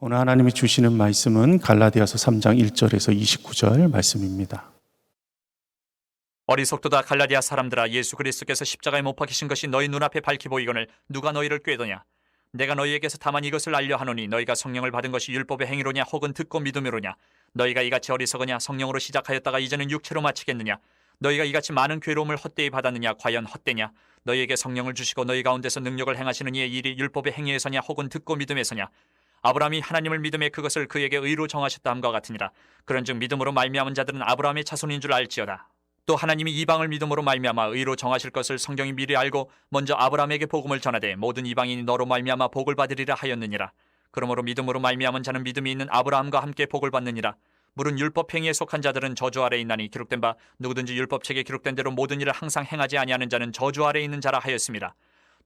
오늘 하나님이 주시는 말씀은 갈라디아서 3장 1절에서 29절 말씀입니다. 어리석도다 갈라디아 사람들아, 예수 그리스도께서 십자가에 못 박히신 것이 너희 눈앞에 밝히 보이거늘 누가 너희를 꾀더냐? 내가 너희에게서 다만 이것을 알려 하노니 너희가 성령을 받은 것이 율법의 행위로냐 혹은 듣고 믿음으로냐? 너희가 이같이 어리석으냐? 성령으로 시작하였다가 이제는 육체로 마치겠느냐? 너희가 이같이 많은 괴로움을 헛되이 받았느냐? 과연 헛되냐? 너희에게 성령을 주시고 너희 가운데서 능력을 행하시는 이의 일이 율법의 행위에서냐 혹은 듣고 믿음에서냐? 아브라함이 하나님을 믿음에 그것을 그에게 의로 정하셨다 함과 같으니라. 그런즉 믿음으로 말미암은 자들은 아브라함의 자손인 줄 알지어다. 또 하나님이 이방을 믿음으로 말미암아 의로 정하실 것을 성경이 미리 알고 먼저 아브라함에게 복음을 전하되 모든 이방인이 너로 말미암아 복을 받으리라 하였느니라. 그러므로 믿음으로 말미암은 자는 믿음이 있는 아브라함과 함께 복을 받느니라. 물은 율법 행위에 속한 자들은 저주 아래 있나니 기록된 바 누구든지 율법책에 기록된 대로 모든 일을 항상 행하지 아니하는 자는 저주 아래 있는 자라 하였습니다.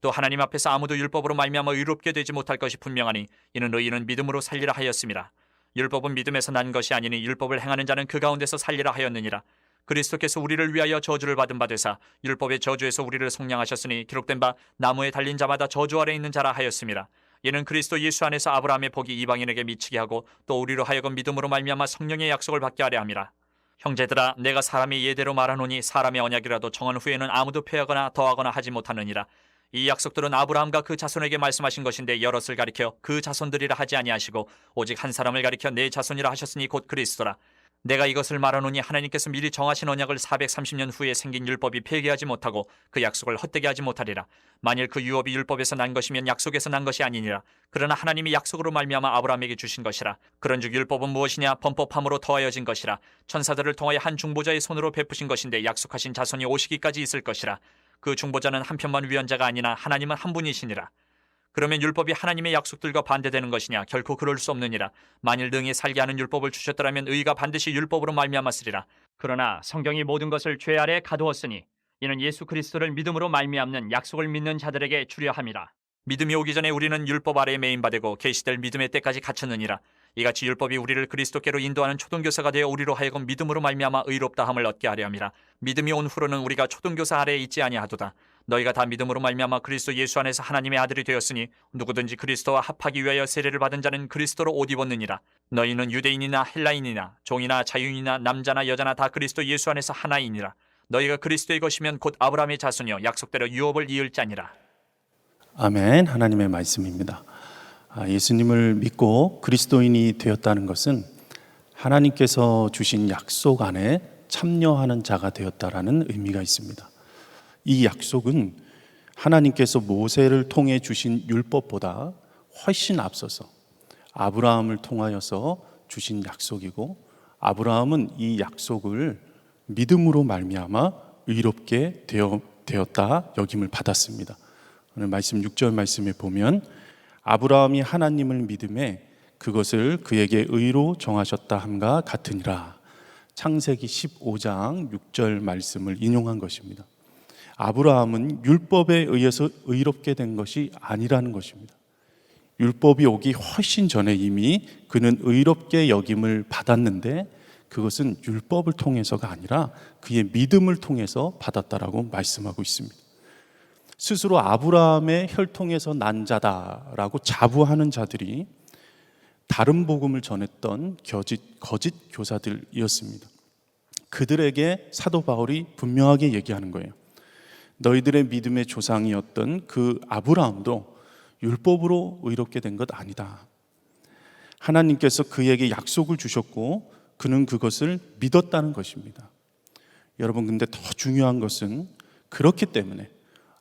또 하나님 앞에서 아무도 율법으로 말미암아 의롭게 되지 못할 것이 분명하니 이는 의인은 믿음으로 살리라 하였습니다. 율법은 믿음에서 난 것이 아니니 율법을 행하는 자는 그 가운데서 살리라 하였느니라. 그리스도께서 우리를 위하여 저주를 받은 바 되사 율법의 저주에서 우리를 속량하셨으니 기록된 바 나무에 달린 자마다 저주 아래 있는 자라 하였습니다. 이는 그리스도 예수 안에서 아브라함의 복이 이방인에게 미치게 하고 또 우리로 하여금 믿음으로 말미암아 성령의 약속을 받게 하려 함이라. 형제들아, 내가 사람의 예대로 말하노니 사람의 언약이라도 정한 후에는 아무도 폐하거나 더하거나 하지 못하느니라. 이 약속들은 아브라함과 그 자손에게 말씀하신 것인데 여럿을 가리켜 그 자손들이라 하지 아니하시고 오직 한 사람을 가리켜 내 자손이라 하셨으니 곧 그리스도라. 내가 이것을 말하노니 하나님께서 미리 정하신 언약을 430년 후에 생긴 율법이 폐기하지 못하고 그 약속을 헛되게 하지 못하리라. 만일 그 유업이 율법에서 난 것이면 약속에서 난 것이 아니니라. 그러나 하나님이 약속으로 말미암아 아브라함에게 주신 것이라. 그런즉 율법은 무엇이냐? 범법함으로 더하여진 것이라. 천사들을 통하여 한 중보자의 손으로 베푸신 것인데 약속하신 자손이 오시기까지 있을 것이라. 그 중보자는 한편만 위헌자가 아니나 하나님은 한 분이시니라. 그러면 율법이 하나님의 약속들과 반대되는 것이냐? 결코 그럴 수 없느니라. 만일 능히 살게 하는 율법을 주셨더라면 의가 반드시 율법으로 말미암았으리라. 그러나 성경이 모든 것을 죄 아래 가두었으니 이는 예수 그리스도를 믿음으로 말미암는 약속을 믿는 자들에게 주려 함이라. 믿음이 오기 전에 우리는 율법 아래에 매인받고 계시될 믿음의 때까지 갇혔느니라. 이같이 율법이 우리를 그리스도께로 인도하는 초등교사가 되어 우리로 하여금 믿음으로 말미암아 의롭다함을 얻게 하려 함이라. 믿음이 온 후로는 우리가 초등교사 아래에 있지 아니하도다. 너희가 다 믿음으로 말미암아 그리스도 예수 안에서 하나님의 아들이 되었으니 누구든지 그리스도와 합하기 위하여 세례를 받은 자는 그리스도로 옷 입었느니라. 너희는 유대인이나 헬라인이나 종이나 자유인이나 남자나 여자나 다 그리스도 예수 안에서 하나이니라. 너희가 그리스도의 것이면 곧 아브라함의 자손이요 약속대로 유업을 이을 자니라. 아멘. 하나님의 말씀입니다. 예수님을 믿고 그리스도인이 되었다는 것은 하나님께서 주신 약속 안에 참여하는 자가 되었다라는 의미가 있습니다. 이 약속은 하나님께서 모세를 통해 주신 율법보다 훨씬 앞서서 아브라함을 통하여서 주신 약속이고, 아브라함은 이 약속을 믿음으로 말미암아 의롭게 되었다 여김을 받았습니다. 오늘 말씀 6절 말씀에 보면 아브라함이 하나님을 믿음에 그것을 그에게 의로 정하셨다 함과 같으니라. 창세기 15장 6절 말씀을 인용한 것입니다. 아브라함은 율법에 의해서 의롭게 된 것이 아니라는 것입니다. 율법이 오기 훨씬 전에 이미 그는 의롭게 여김을 받았는데 그것은 율법을 통해서가 아니라 그의 믿음을 통해서 받았다라고 말씀하고 있습니다. 스스로 아브라함의 혈통에서 난 자다라고 자부하는 자들이 다른 복음을 전했던 거짓 교사들이었습니다. 그들에게 사도 바울이 분명하게 얘기하는 거예요. 너희들의 믿음의 조상이었던 그 아브라함도 율법으로 의롭게 된 것 아니다. 하나님께서 그에게 약속을 주셨고 그는 그것을 믿었다는 것입니다. 여러분, 근데 더 중요한 것은 그렇기 때문에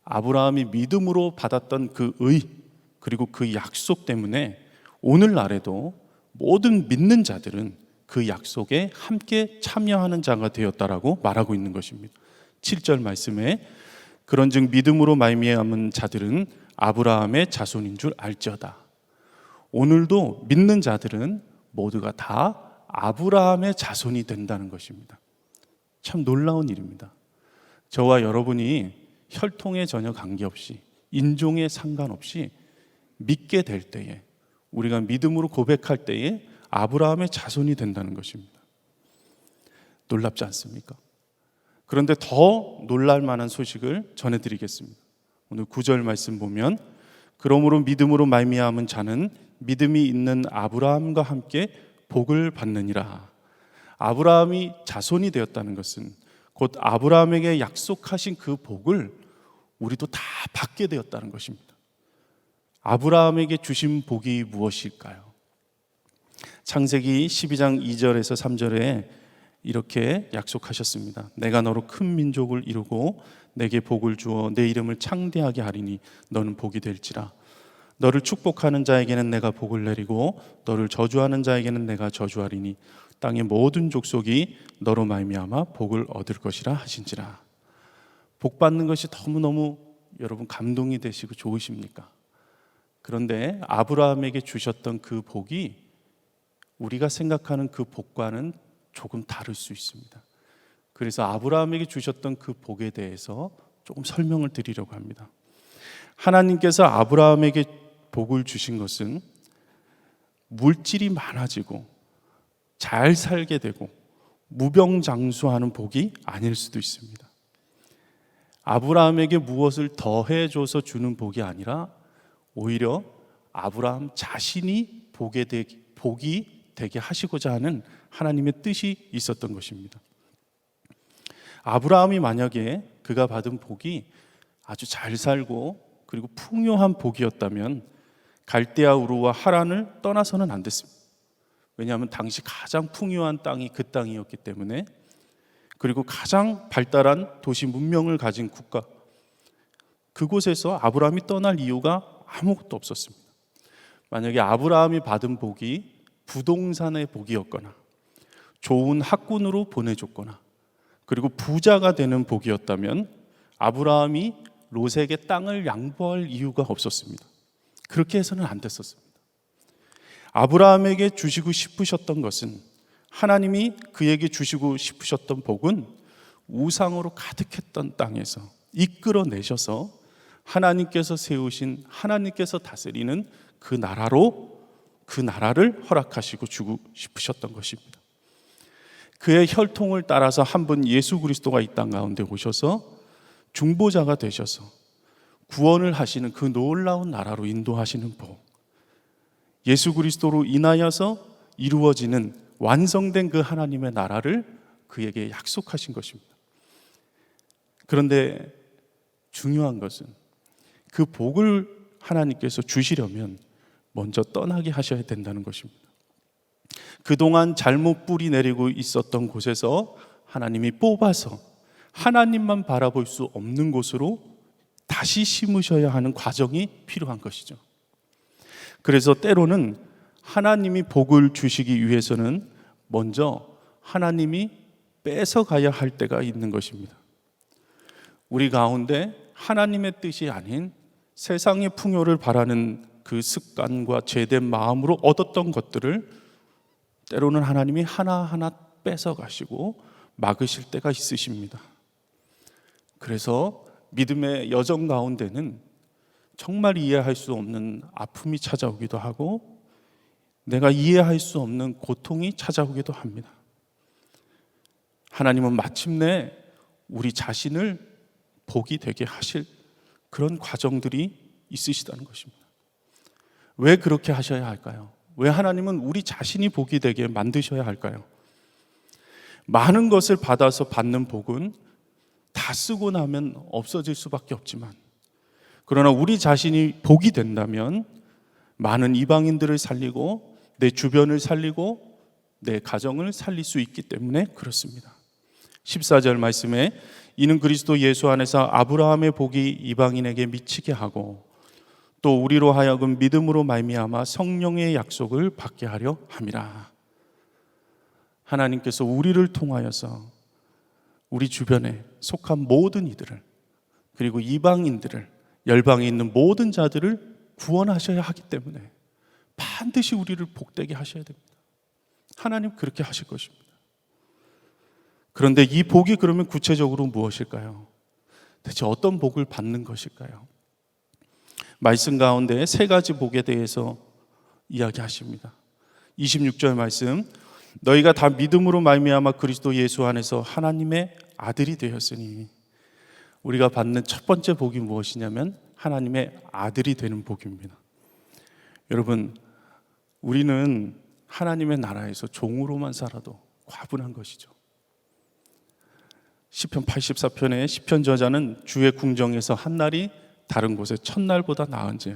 아브라함이 믿음으로 받았던 그 의, 그리고 그 약속 때문에 오늘날에도 모든 믿는 자들은 그 약속에 함께 참여하는 자가 되었다라고 말하고 있는 것입니다. 7절 말씀에 그런즉 믿음으로 말미암은 자들은 아브라함의 자손인 줄 알지어다. 오늘도 믿는 자들은 모두가 다 아브라함의 자손이 된다는 것입니다. 참 놀라운 일입니다. 저와 여러분이 혈통에 전혀 관계없이, 인종에 상관없이 믿게 될 때에, 우리가 믿음으로 고백할 때에 아브라함의 자손이 된다는 것입니다. 놀랍지 않습니까? 그런데 더 놀랄 만한 소식을 전해드리겠습니다. 오늘 9절 말씀 보면 그러므로 믿음으로 말미암은 자는 믿음이 있는 아브라함과 함께 복을 받느니라. 아브라함이 자손이 되었다는 것은 곧 아브라함에게 약속하신 그 복을 우리도 다 받게 되었다는 것입니다. 아브라함에게 주신 복이 무엇일까요? 창세기 12장 2절에서 3절에 이렇게 약속하셨습니다. 내가 너로 큰 민족을 이루고 내게 복을 주어 내 이름을 창대하게 하리니 너는 복이 될지라. 너를 축복하는 자에게는 내가 복을 내리고 너를 저주하는 자에게는 내가 저주하리니 땅의 모든 족속이 너로 말미암아 복을 얻을 것이라 하신지라. 복 받는 것이 너무너무 여러분 감동이 되시고 좋으십니까? 그런데 아브라함에게 주셨던 그 복이 우리가 생각하는 그 복과는 조금 다를 수 있습니다. 그래서 아브라함에게 주셨던 그 복에 대해서 조금 설명을 드리려고 합니다. 하나님께서 아브라함에게 복을 주신 것은 물질이 많아지고 잘 살게 되고 무병장수하는 복이 아닐 수도 있습니다. 아브라함에게 무엇을 더해줘서 주는 복이 아니라 오히려 아브라함 자신이 복이 되게 하시고자 하는 하나님의 뜻이 있었던 것입니다. 아브라함이 만약에 그가 받은 복이 아주 잘 살고 그리고 풍요한 복이었다면 갈대아 우르와 하란을 떠나서는 안 됐습니다. 왜냐하면 당시 가장 풍요한 땅이 그 땅이었기 때문에, 그리고 가장 발달한 도시 문명을 가진 국가, 그곳에서 아브라함이 떠날 이유가 아무것도 없었습니다. 만약에 아브라함이 받은 복이 부동산의 복이었거나 좋은 학군으로 보내줬거나 그리고 부자가 되는 복이었다면 아브라함이 롯에게 땅을 양보할 이유가 없었습니다. 그렇게 해서는 안 됐었습니다. 아브라함에게 주시고 싶으셨던 것은, 하나님이 그에게 주시고 싶으셨던 복은 우상으로 가득했던 땅에서 이끌어내셔서 하나님께서 세우신, 하나님께서 다스리는 그 나라를 허락하시고 주고 싶으셨던 것입니다. 그의 혈통을 따라서 한 분 예수 그리스도가 이 땅 가운데 오셔서 중보자가 되셔서 구원을 하시는 그 놀라운 나라로 인도하시는 복, 예수 그리스도로 인하여서 이루어지는 완성된 그 하나님의 나라를 그에게 약속하신 것입니다. 그런데 중요한 것은 그 복을 하나님께서 주시려면 먼저 떠나게 하셔야 된다는 것입니다. 그동안 잘못 뿌리 내리고 있었던 곳에서 하나님이 뽑아서 하나님만 바라볼 수 없는 곳으로 다시 심으셔야 하는 과정이 필요한 것이죠. 그래서 때로는 하나님이 복을 주시기 위해서는 먼저 하나님이 뺏어가야 할 때가 있는 것입니다. 우리 가운데 하나님의 뜻이 아닌 세상의 풍요를 바라는 그 습관과 죄된 마음으로 얻었던 것들을 때로는 하나님이 하나하나 뺏어가시고 막으실 때가 있으십니다. 그래서 믿음의 여정 가운데는 정말 이해할 수 없는 아픔이 찾아오기도 하고 내가 이해할 수 없는 고통이 찾아오기도 합니다. 하나님은 마침내 우리 자신을 복이 되게 하실 그런 과정들이 있으시다는 것입니다. 왜 그렇게 하셔야 할까요? 왜 하나님은 우리 자신이 복이 되게 만드셔야 할까요? 많은 것을 받아서 받는 복은 다 쓰고 나면 없어질 수밖에 없지만, 그러나 우리 자신이 복이 된다면 많은 이방인들을 살리고 내 주변을 살리고 내 가정을 살릴 수 있기 때문에 그렇습니다. 14절 말씀에 이는 그리스도 예수 안에서 아브라함의 복이 이방인에게 미치게 하고 또 우리로 하여금 믿음으로 말미암아 성령의 약속을 받게 하려 함이라. 하나님께서 우리를 통하여서 우리 주변에 속한 모든 이들을, 그리고 이방인들을, 열방에 있는 모든 자들을 구원하셔야 하기 때문에 반드시 우리를 복되게 하셔야 됩니다. 하나님 그렇게 하실 것입니다. 그런데 이 복이 그러면 구체적으로 무엇일까요? 대체 어떤 복을 받는 것일까요? 말씀 가운데 세 가지 복에 대해서 이야기하십니다. 26절 말씀, 너희가 다 믿음으로 말미암아 그리스도 예수 안에서 하나님의 아들이 되었으니. 우리가 받는 첫 번째 복이 무엇이냐면 하나님의 아들이 되는 복입니다. 여러분, 우리는 하나님의 나라에서 종으로만 살아도 과분한 것이죠. 시편 84편의 시편 저자는 주의 궁정에서 한 날이 다른 곳의 첫날보다 나은지,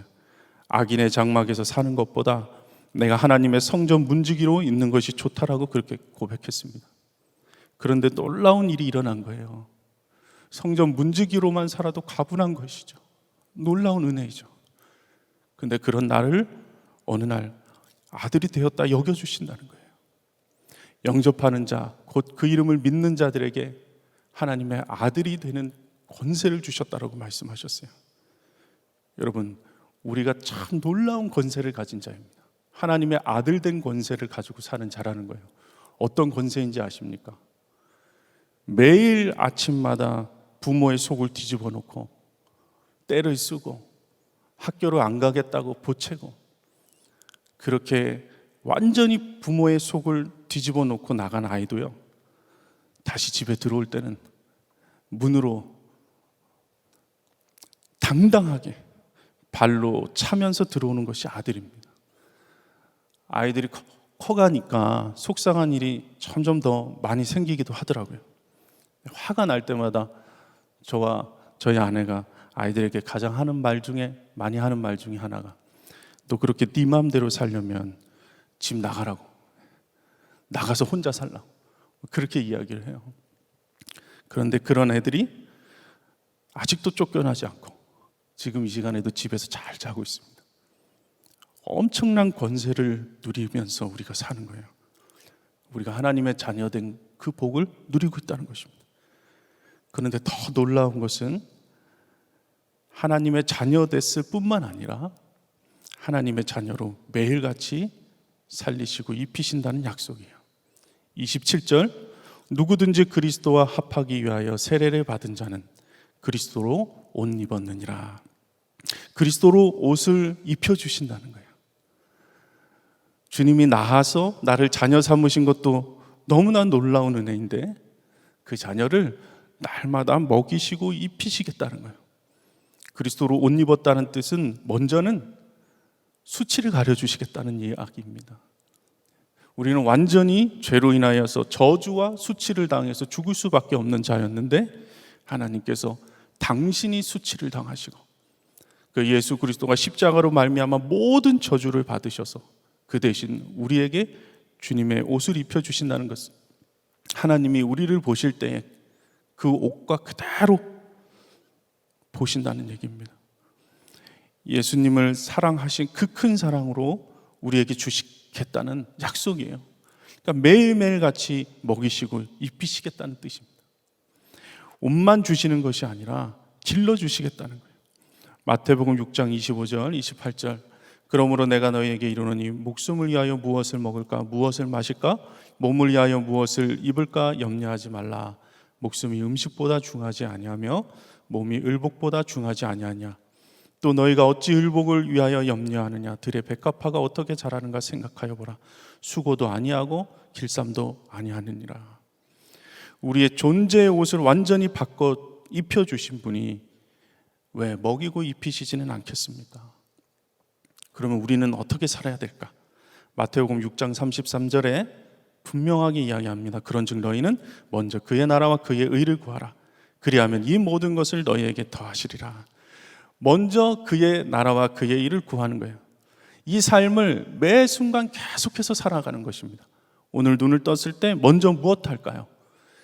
악인의 장막에서 사는 것보다 내가 하나님의 성전 문지기로 있는 것이 좋다라고 그렇게 고백했습니다. 그런데 놀라운 일이 일어난 거예요. 성전 문지기로만 살아도 과분한 것이죠. 놀라운 은혜이죠. 근데 그런 나를 어느 날 아들이 되었다 여겨주신다는 거예요. 영접하는 자, 곧 그 이름을 믿는 자들에게 하나님의 아들이 되는 권세를 주셨다라고 말씀하셨어요. 여러분, 우리가 참 놀라운 권세를 가진 자입니다. 하나님의 아들 된 권세를 가지고 사는 자라는 거예요. 어떤 권세인지 아십니까? 매일 아침마다 부모의 속을 뒤집어 놓고 때를 쓰고 학교를 안 가겠다고 보채고 그렇게 완전히 부모의 속을 뒤집어 놓고 나간 아이도요, 다시 집에 들어올 때는 문으로 당당하게 발로 차면서 들어오는 것이 아들입니다. 아이들이 커가니까 속상한 일이 점점 더 많이 생기기도 하더라고요. 화가 날 때마다 저와 저희 아내가 아이들에게 가장 많이 하는 말 중에 하나가, 너 그렇게 네 마음대로 살려면 집 나가라고, 나가서 혼자 살라고 그렇게 이야기를 해요. 그런데 그런 애들이 아직도 쫓겨나지 않고 지금 이 시간에도 집에서 잘 자고 있습니다. 엄청난 권세를 누리면서 우리가 사는 거예요. 우리가 하나님의 자녀된 그 복을 누리고 있다는 것입니다. 그런데 더 놀라운 것은 하나님의 자녀 됐을 뿐만 아니라 하나님의 자녀로 매일같이 살리시고 입히신다는 약속이에요. 27절, 누구든지 그리스도와 합하기 위하여 세례를 받은 자는 그리스도로 옷 입었느니라. 그리스도로 옷을 입혀주신다는 거예요. 주님이 나아서 나를 자녀 삼으신 것도 너무나 놀라운 은혜인데 그 자녀를 날마다 먹이시고 입히시겠다는 거예요. 그리스도로 옷 입었다는 뜻은 먼저는 수치를 가려주시겠다는 이야기입니다. 우리는 완전히 죄로 인하여서 저주와 수치를 당해서 죽을 수밖에 없는 자였는데 하나님께서 당신이 수치를 당하시고 그 예수 그리스도가 십자가로 말미암아 모든 저주를 받으셔서 그 대신 우리에게 주님의 옷을 입혀주신다는 것은 하나님이 우리를 보실 때에 그 옷과 그대로 보신다는 얘기입니다. 예수님을 사랑하신 그 큰 사랑으로 우리에게 주시겠다는 약속이에요. 그러니까 매일매일 같이 먹이시고 입히시겠다는 뜻입니다. 옷만 주시는 것이 아니라 길러주시겠다는 거예요. 마태복음 6장 25절 28절, 그러므로 내가 너희에게 이르노니 목숨을 위하여 무엇을 먹을까 무엇을 마실까 몸을 위하여 무엇을 입을까 염려하지 말라. 목숨이 음식보다 중하지 아니하며 몸이 의복보다 중하지 아니하냐. 또 너희가 어찌 의복을 위하여 염려하느냐. 들의 백합화가 어떻게 자라는가 생각하여 보라. 수고도 아니하고 길쌈도 아니하느니라. 우리의 존재의 옷을 완전히 바꿔 입혀주신 분이 왜 먹이고 입히시지는 않겠습니까? 그러면 우리는 어떻게 살아야 될까? 마태복음 6장 33절에 분명하게 이야기합니다. 그런즉 너희는 먼저 그의 나라와 그의 의를 구하라. 그리하면 이 모든 것을 너희에게 더하시리라. 먼저 그의 나라와 그의 일을 구하는 거예요. 이 삶을 매 순간 계속해서 살아가는 것입니다. 오늘 눈을 떴을 때 먼저 무엇 할까요?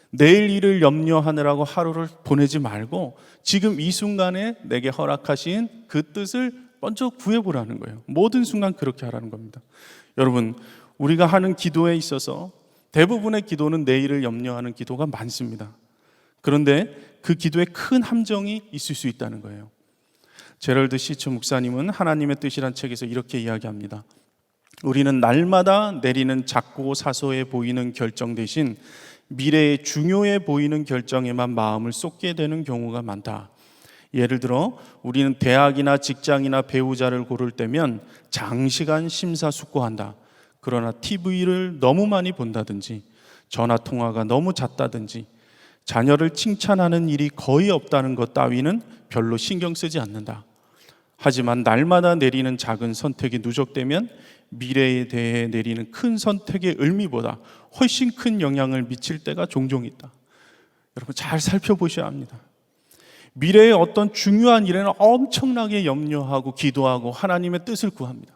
내일 일을 염려하느라고 하루를 보내지 말고 지금 이 순간에 내게 허락하신 그 뜻을 먼저 구해보라는 거예요. 모든 순간 그렇게 하라는 겁니다. 여러분, 우리가 하는 기도에 있어서 대부분의 기도는 내일을 염려하는 기도가 많습니다. 그런데 그 기도에 큰 함정이 있을 수 있다는 거예요. 제럴드 시츠 목사님은 하나님의 뜻이란 책에서 이렇게 이야기합니다. 우리는 날마다 내리는 작고 사소해 보이는 결정 대신 미래에 중요해 보이는 결정에만 마음을 쏟게 되는 경우가 많다. 예를 들어 우리는 대학이나 직장이나 배우자를 고를 때면 장시간 심사숙고한다. 그러나 TV를 너무 많이 본다든지 전화통화가 너무 잦다든지 자녀를 칭찬하는 일이 거의 없다는 것 따위는 별로 신경 쓰지 않는다. 하지만 날마다 내리는 작은 선택이 누적되면 미래에 대해 내리는 큰 선택의 의미보다 훨씬 큰 영향을 미칠 때가 종종 있다. 여러분 잘 살펴보셔야 합니다. 미래의 어떤 중요한 일에는 엄청나게 염려하고 기도하고 하나님의 뜻을 구합니다.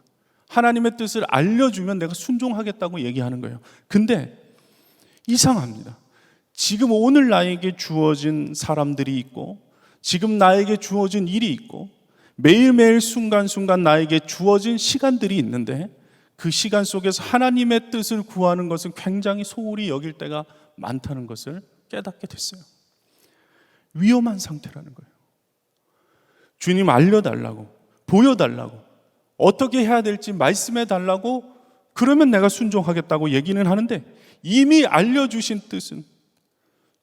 하나님의 뜻을 알려주면 내가 순종하겠다고 얘기하는 거예요. 근데 이상합니다. 지금 오늘 나에게 주어진 사람들이 있고 지금 나에게 주어진 일이 있고 매일매일 순간순간 나에게 주어진 시간들이 있는데 그 시간 속에서 하나님의 뜻을 구하는 것은 굉장히 소홀히 여길 때가 많다는 것을 깨닫게 됐어요. 위험한 상태라는 거예요. 주님 알려달라고, 보여달라고, 어떻게 해야 될지 말씀해 달라고, 그러면 내가 순종하겠다고 얘기는 하는데 이미 알려주신 뜻은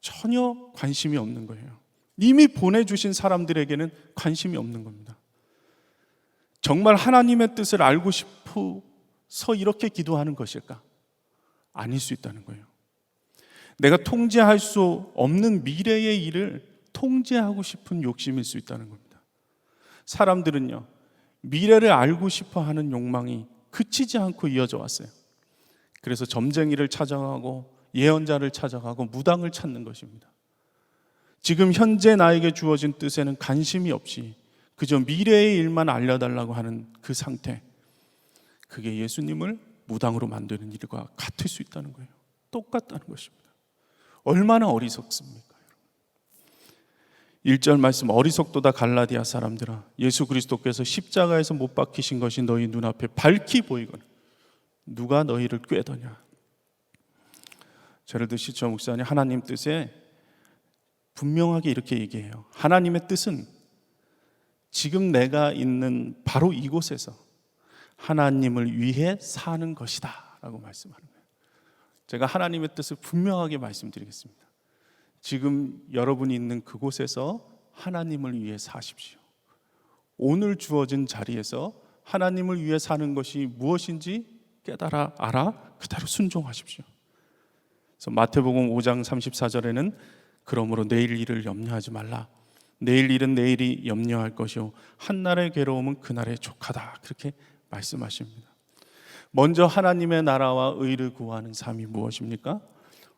전혀 관심이 없는 거예요. 이미 보내주신 사람들에게는 관심이 없는 겁니다. 정말 하나님의 뜻을 알고 싶어서 이렇게 기도하는 것일까? 아닐 수 있다는 거예요. 내가 통제할 수 없는 미래의 일을 통제하고 싶은 욕심일 수 있다는 겁니다. 사람들은요, 미래를 알고 싶어 하는 욕망이 그치지 않고 이어져 왔어요. 그래서 점쟁이를 찾아가고 예언자를 찾아가고 무당을 찾는 것입니다. 지금 현재 나에게 주어진 뜻에는 관심이 없이 그저 미래의 일만 알려달라고 하는 그 상태, 그게 예수님을 무당으로 만드는 일과 같을 수 있다는 거예요. 똑같다는 것입니다. 얼마나 어리석습니까? 1절 말씀, 어리석도다 갈라디아 사람들아, 예수 그리스도께서 십자가에서 못 박히신 것이 너희 눈앞에 밝히 보이거늘 누가 너희를 꾀더냐. 제르드 시처 목사님 하나님 뜻에 분명하게 이렇게 얘기해요. 하나님의 뜻은 지금 내가 있는 바로 이곳에서 하나님을 위해 사는 것이다 라고 말씀하는 거예요. 제가 하나님의 뜻을 분명하게 말씀드리겠습니다. 지금 여러분이 있는 그곳에서 하나님을 위해 사십시오. 오늘 주어진 자리에서 하나님을 위해 사는 것이 무엇인지 깨달아 알아 그대로 순종하십시오. 그래서 마태복음 5장 34절에는 그러므로 내일 일을 염려하지 말라. 내일 일은 내일이 염려할 것이요 한날의 괴로움은 그날의 족하다. 그렇게 말씀하십니다. 먼저 하나님의 나라와 의를 구하는 삶이 무엇입니까?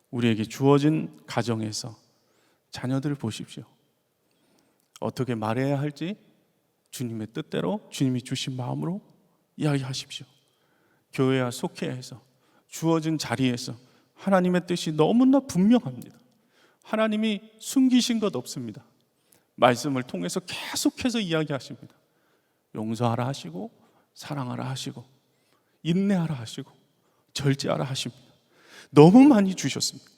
우리에게 주어진 가정에서 자녀들을 보십시오. 어떻게 말해야 할지 주님의 뜻대로 주님이 주신 마음으로 이야기하십시오. 교회와 속회에서 주어진 자리에서 하나님의 뜻이 너무나 분명합니다. 하나님이 숨기신 것 없습니다. 말씀을 통해서 계속해서 이야기하십니다. 용서하라 하시고 사랑하라 하시고 인내하라 하시고 절제하라 하십니다. 너무 많이 주셨습니다.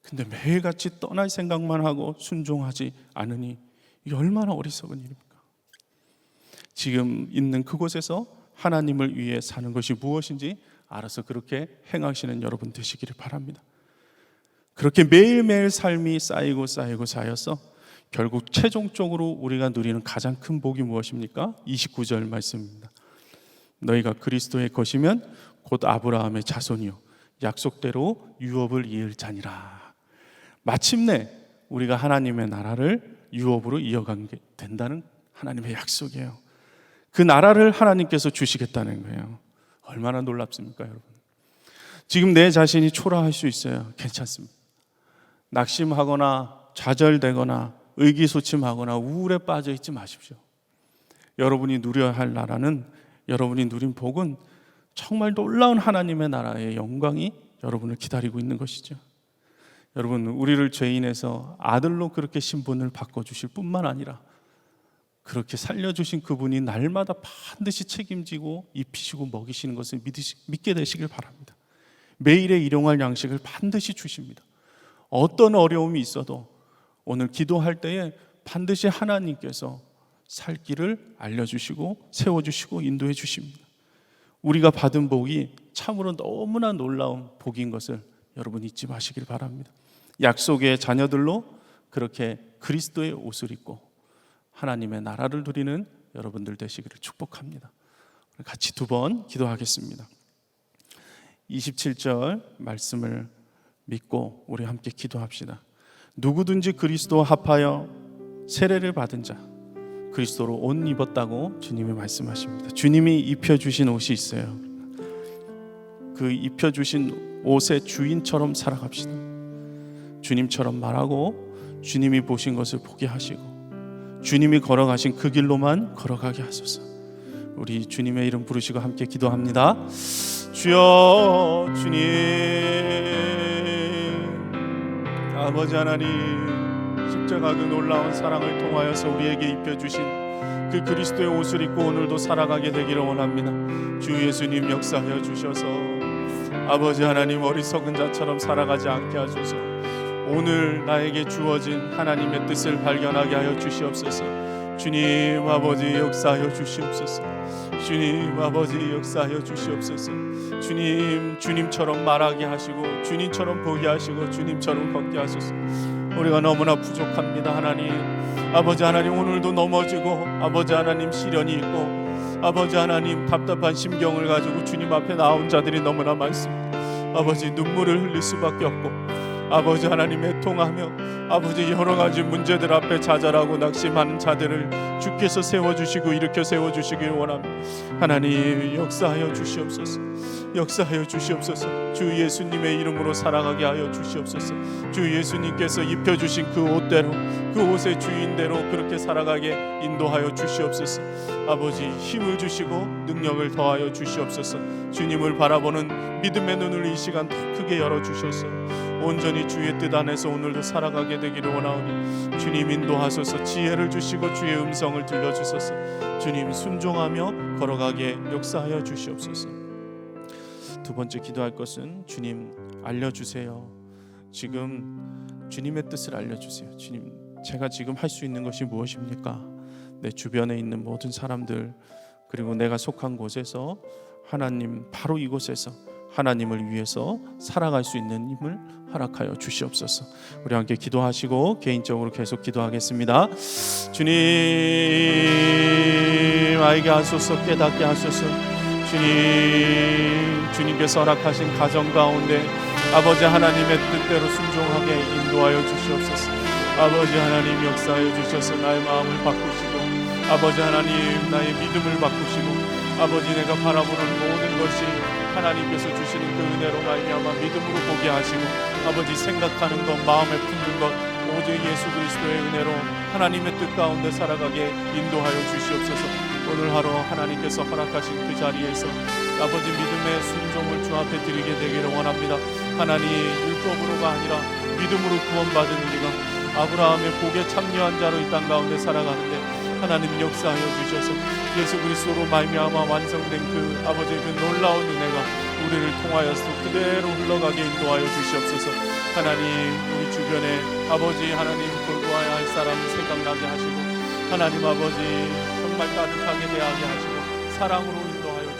근데 매일같이 떠날 생각만 하고 순종하지 않으니 이게 얼마나 어리석은 일입니까? 지금 있는 그곳에서 하나님을 위해 사는 것이 무엇인지 알아서 그렇게 행하시는 여러분 되시기를 바랍니다. 그렇게 매일매일 삶이 쌓이고 쌓여서 결국 최종적으로 우리가 누리는 가장 큰 복이 무엇입니까? 29절 말씀입니다. 너희가 그리스도의 것이면 곧 아브라함의 자손이요 약속대로 유업을 이을 자니라. 마침내 우리가 하나님의 나라를 유업으로 이어가게 된다는 하나님의 약속이에요. 그 나라를 하나님께서 주시겠다는 거예요. 얼마나 놀랍습니까, 여러분? 지금 내 자신이 초라할 수 있어요. 괜찮습니다. 낙심하거나 좌절되거나 의기소침하거나 우울에 빠져 있지 마십시오. 여러분이 누려야 할 나라는, 여러분이 누린 복은 정말 놀라운 하나님의 나라의 영광이 여러분을 기다리고 있는 것이죠. 여러분, 우리를 죄인에서 아들로 그렇게 신분을 바꿔주실 뿐만 아니라 그렇게 살려주신 그분이 날마다 반드시 책임지고 입히시고 먹이시는 것을 믿게 되시길 바랍니다. 매일의 일용할 양식을 반드시 주십니다. 어떤 어려움이 있어도 오늘 기도할 때에 반드시 하나님께서 살 길을 알려주시고 세워주시고 인도해 주십니다. 우리가 받은 복이 참으로 너무나 놀라운 복인 것을 여러분 잊지 마시길 바랍니다. 약속의 자녀들로 그렇게 그리스도의 옷을 입고 하나님의 나라를 누리는 여러분들 되시기를 축복합니다. 같이 두 번 기도하겠습니다. 27절 말씀을 믿고 우리 함께 기도합시다. 누구든지 그리스도와 합하여 세례를 받은 자 그리스도로 옷 입었다고 주님이 말씀하십니다. 주님이 입혀주신 옷이 있어요. 그 입혀주신 옷의 주인처럼 살아갑시다. 주님처럼 말하고 주님이 보신 것을 보게 하시고 주님이 걸어가신 그 길로만 걸어가게 하소서. 우리 주님의 이름 부르시고 함께 기도합니다. 주여, 주님, 아버지 하나님, 십자가 그 놀라운 사랑을 통하여서 우리에게 입혀주신 그 그리스도의 옷을 입고 오늘도 살아가게 되기를 원합니다. 주 예수님 역사하여 주셔서 아버지 하나님, 어리석은 자처럼 살아가지 않게 하소서. 오늘 나에게 주어진 하나님의 뜻을 발견하게 하여 주시옵소서. 주님 아버지 역사하여 주시옵소서. 주님 아버지 역사하여 주시옵소서. 주님, 주님처럼 말하게 하시고 주님처럼 보게 하시고 주님처럼 걷게 하소서. 우리가 너무나 부족합니다. 하나님, 아버지 하나님, 오늘도 넘어지고 아버지 하나님 시련이 있고 아버지 하나님 답답한 심경을 가지고 주님 앞에 나온 자들이 너무나 많습니다. 아버지, 눈물을 흘릴 수밖에 없고 아버지 하나님 애통하며 아버지 여러 가지 문제들 앞에 좌절하고 낙심하는 자들을 주께서 세워주시고 일으켜 세워주시길 원합니다. 하나님 역사하여 주시옵소서. 역사하여 주시옵소서. 주 예수님의 이름으로 살아가게 하여 주시옵소서. 주 예수님께서 입혀주신 그 옷대로, 그 옷의 주인대로 그렇게 살아가게 인도하여 주시옵소서. 아버지, 힘을 주시고 능력을 더하여 주시옵소서. 주님을 바라보는 믿음의 눈을 이 시간 더 크게 열어주셔서 온전히 주의 뜻 안에서 오늘도 살아가게 되기를 원하오니 주님 인도하소서. 지혜를 주시고 주의 음성을 들려주소서. 주님 순종하며 걸어가게 역사하여 주시옵소서. 두 번째 기도할 것은 주님 알려주세요. 지금 주님의 뜻을 알려주세요. 주님, 제가 지금 할 수 있는 것이 무엇입니까? 내 주변에 있는 모든 사람들, 그리고 내가 속한 곳에서 하나님, 바로 이곳에서 하나님을 위해서 살아갈 수 있는 힘을 허락하여 주시옵소서. 우리 함께 기도하시고 개인적으로 계속 기도하겠습니다. 주님, 알게 하소서, 깨닫게 하소서. 주님, 주님께서 허락하신 가정 가운데 아버지 하나님의 뜻대로 순종하게 인도하여 주시옵소서. 아버지 하나님 역사하여 주셔서 나의 마음을 바꾸시고 아버지 하나님 나의 믿음을 바꾸시고 아버지 내가 바라보는 모든 것이 하나님께서 주시는 그 은혜로 말미암아 믿음으로 보게 하시고 아버지 생각하는 것, 마음에 품는 것 오직 예수 그리스도의 은혜로 하나님의 뜻 가운데 살아가게 인도하여 주시옵소서. 오늘 하루 하나님께서 허락하신 그 자리에서 아버지 믿음의 순종을 주 앞에 드리게 되기를 원합니다. 하나님, 율법으로가 아니라 믿음으로 구원받은 우리가 아브라함의 복에 참여한 자로 이 땅 가운데 살아가는데 하나님 역사하여 주셔서 예수 그리스도로 말미암아 완성된 그 아버지의 그 놀라운 은혜가 우리를 통하여서 그대로 흘러가게 인도하여 주시옵소서. 하나님, 우리 주변에 아버지 하나님 돌보아야 할 사람 생각나게 하시고 하나님 아버지 정말 따뜻하게 대하게 하시고 사랑으로 인도하여